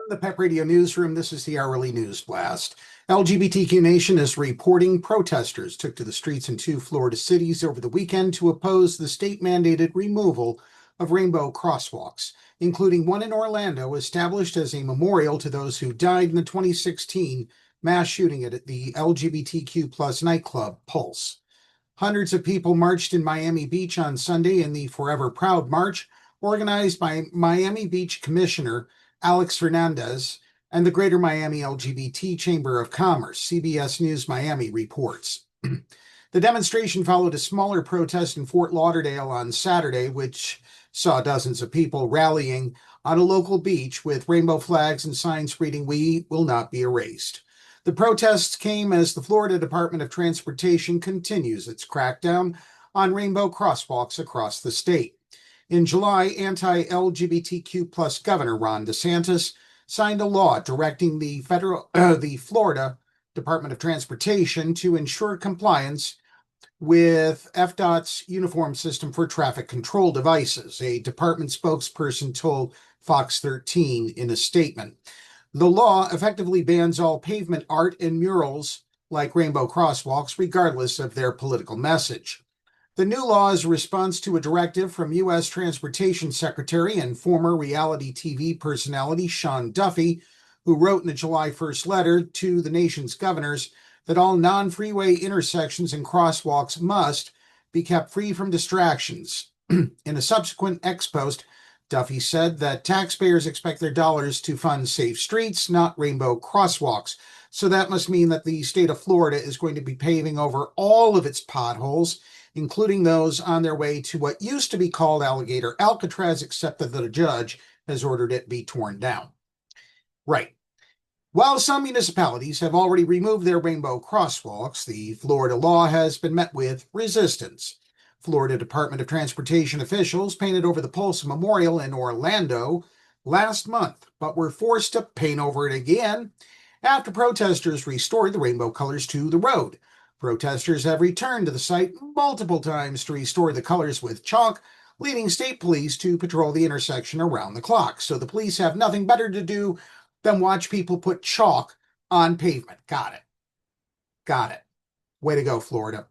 The PEP Radio Newsroom, this is the hourly news blast. LGBTQ Nation is reporting protesters took to the streets in two Florida cities over the weekend to oppose the state-mandated removal of rainbow crosswalks, including one in Orlando established as a memorial to those who died in the 2016 mass shooting at the LGBTQ plus nightclub Pulse. Hundreds of people marched in Miami Beach on Sunday in the Forever Proud March, organized by Miami Beach Commissioner Alex Fernandez and the Greater Miami LGBT Chamber of Commerce, CBS News Miami reports. The demonstration followed a smaller protest in Fort Lauderdale on Saturday, which saw dozens of people rallying on a local beach with rainbow flags and signs reading, "We will not be erased." The protests came as the Florida Department of Transportation continues its crackdown on rainbow crosswalks across the state. In July, anti-LGBTQ plus Governor Ron DeSantis signed a law directing the Florida Department of Transportation to ensure compliance with FDOT's uniform system for traffic control devices, a department spokesperson told Fox 13 in a statement. The law effectively bans all pavement art and murals like rainbow crosswalks, regardless of their political message. The new law is a response to a directive from U.S. Transportation Secretary and former reality TV personality Sean Duffy, who wrote in a July 1st letter to the nation's governors that all non-freeway intersections and crosswalks must be kept free from distractions. In a subsequent ex-post, Duffy said that taxpayers expect their dollars to fund safe streets, not rainbow crosswalks. So that must mean that the state of Florida is going to be paving over all of its potholes, including those on their way to what used to be called Alligator Alcatraz, except that the judge has ordered it be torn down. Right. While some municipalities have already removed their rainbow crosswalks, the Florida law has been met with resistance. Florida Department of Transportation officials painted over the Pulse Memorial in Orlando last month, but were forced to paint over it again after protesters restored the rainbow colors to the road. Protesters have returned to the site multiple times to restore the colors with chalk, leading state police to patrol the intersection around the clock. So the police have nothing better to do than watch people put chalk on pavement. Got it. Got it. Way to go, Florida.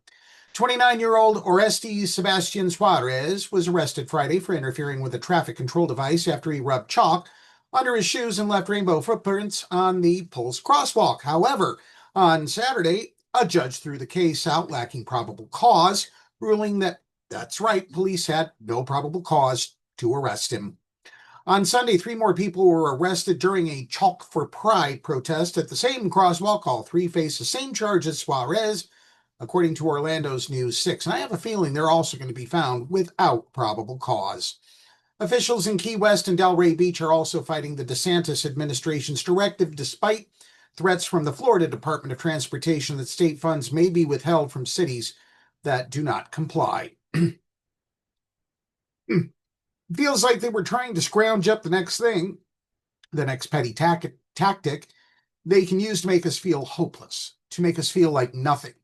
29-year-old Orestes Sebastian Suarez was arrested Friday for interfering with a traffic control device after he rubbed chalk under his shoes and left rainbow footprints on the Pulse crosswalk. However, on Saturday, a judge threw the case out lacking probable cause, ruling that that's right, police had no probable cause to arrest him. On Sunday, 3 more people were arrested during a Chalk for Pride protest at the same crosswalk. All 3 face the same charge as Suarez, according to Orlando's News 6. And I have a feeling they're also going to be found without probable cause. Officials in Key West and Delray Beach are also fighting the DeSantis administration's directive, despite threats from the Florida Department of Transportation that state funds may be withheld from cities that do not comply. Feels like they were trying to scrounge up the next thing, the next petty tactic they can use to make us feel hopeless, to make us feel like nothing.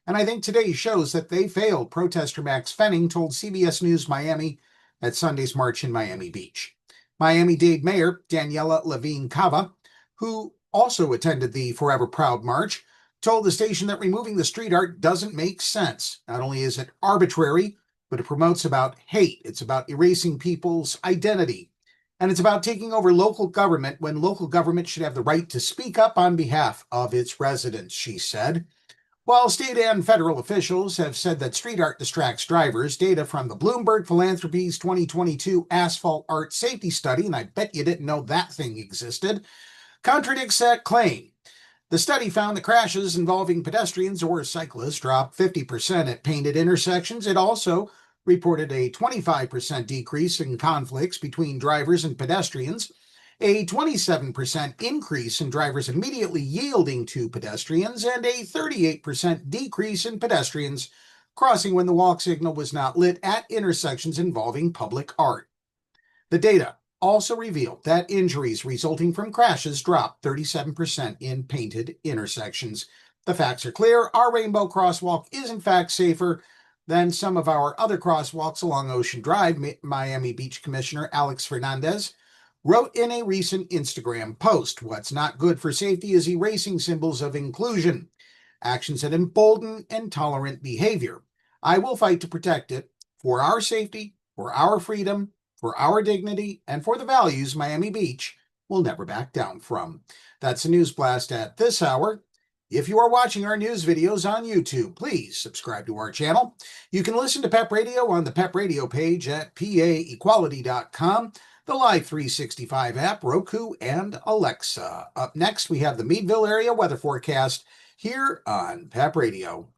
And I think today shows that they failed, protester Max Fenning told CBS News Miami at Sunday's march in Miami Beach. Miami-Dade Mayor Daniela Levine Cava, who also attended the Forever Proud March, told the station that removing the street art doesn't make sense. Not only is it arbitrary, but it promotes about hate. It's about erasing people's identity. And it's about taking over local government when local government should have the right to speak up on behalf of its residents, she said. While state and federal officials have said that street art distracts drivers, data from the Bloomberg Philanthropies 2022 Asphalt Art Safety Study, and I bet you didn't know that thing existed, contradicts that claim. The study found that crashes involving pedestrians or cyclists dropped 50% at painted intersections. It also reported a 25% decrease in conflicts between drivers and pedestrians, a 27% increase in drivers immediately yielding to pedestrians, and a 38% decrease in pedestrians crossing when the walk signal was not lit at intersections involving public art. The data also revealed that injuries resulting from crashes dropped 37% in painted intersections. The facts are clear. Our rainbow crosswalk is in fact safer than some of our other crosswalks along Ocean Drive, Miami Beach Commissioner Alex Fernandez wrote in a recent Instagram post, "What's not good for safety is erasing symbols of inclusion, actions that embolden intolerant behavior. I will fight to protect it for our safety, for our freedom, for our dignity, and for the values Miami Beach will never back down from." That's a news blast at this hour. If you are watching our news videos on YouTube, please subscribe to our channel. You can listen to PEP Radio on the PEP Radio page at paequality.com, the Live 365 app, Roku, and Alexa. Up next, we have the Meadville area weather forecast here on PEP Radio.